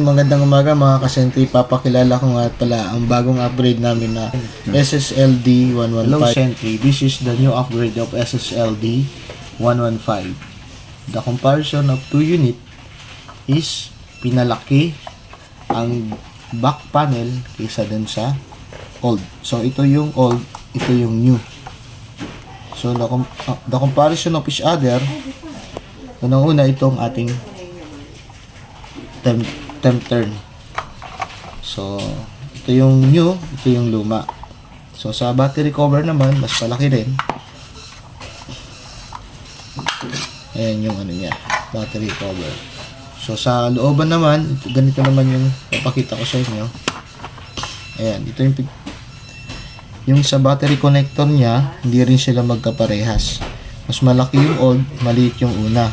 Magandang umaga mga kasentry, papakilala ko nga pala ang bagong upgrade namin na SSLD 115. Hello Sentry, this is the new upgrade of SSLD 115. The comparison of two unit is pinalaki ang back panel kaysa dun sa old. So ito yung old, ito yung new. So the comparison of each other, unang-una itong ating temp turn. So, ito yung new, ito yung luma. So, sa battery cover naman, mas palaki rin. Ayan yung ano niya, battery cover. So, sa looban naman, ganito naman yung papakita ko sa inyo. Ayan, ito yung sa battery connector niya, hindi rin sila magkaparehas. Mas malaki yung old, maliit yung una.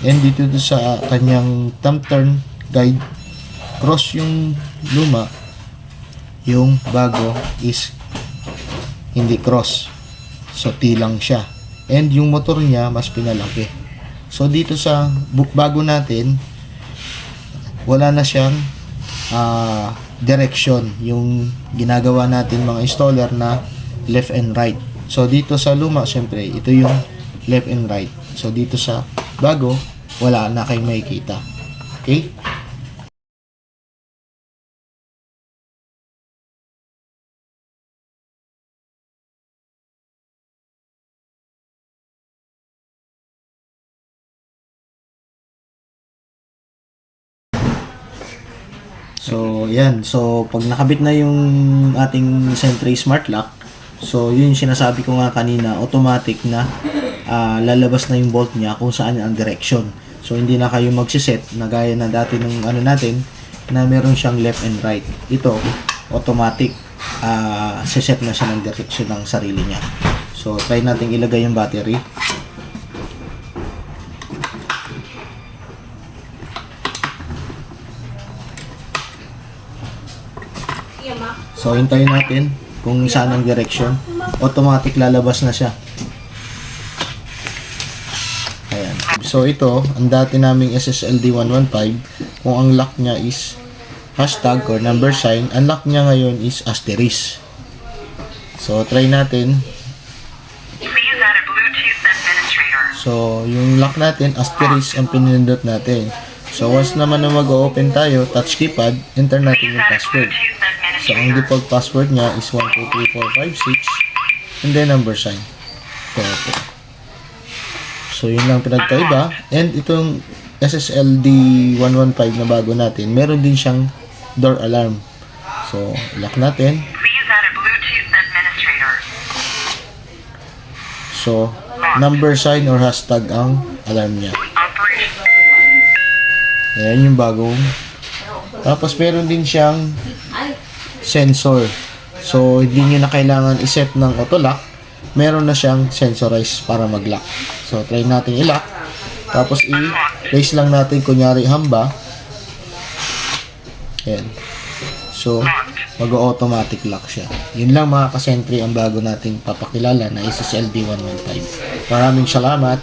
And dito sa kanyang thumb turn guide, cross yung luma, yung bago is hindi cross, so T lang siya. And yung motor niya mas pinalaki. So dito sa bago natin, wala na siyang direction, yung ginagawa natin mga installer na left and right. So dito sa luma, syempre ito yung left and right. So dito sa bago, wala na kayong makikita. Okay? So, yan. So, pag nakabit na yung ating Sentry Smart Lock, so, yun yung sinasabi ko nga kanina, automatic na lalabas na yung bolt niya kung saan ang direction. So, hindi na kayo magsiset na gaya na dati ng ano natin, na meron siyang left and right. Ito, automatic, siset na siya ng direction ng sarili niya. So, try natin ilagay yung battery. So, hintayin natin kung saan ang direction. Automatic lalabas na siya. Ayan. So, ito, ang dati naming SSLD 115, kung ang lock niya is hashtag or number sign, ang lock niya ngayon is asterisk. So, try natin. So, yung lock natin, asterisk ang pinindot natin. So, once naman na mag-open tayo, touch keypad, enter natin yung password. So, ang default password niya is 123456 and then number sign. So, yun lang pinagkaiba. And itong SSLD 115 na bago natin, meron din siyang door alarm. So, lock natin. So, number sign or hashtag ang alarm niya. Ayan yung bagong. Tapos, meron din siyang sensor. So, hindi nyo na kailangan iset ng auto lock. Meron na siyang sensorize para mag-lock. So, try natin i-lock. Tapos, i-raise lang natin kunyari hamba. Ayan. So, mag-automatic lock siya. Yun lang mga kasentry ang bago nating papakilala na SSLD 115. Maraming salamat.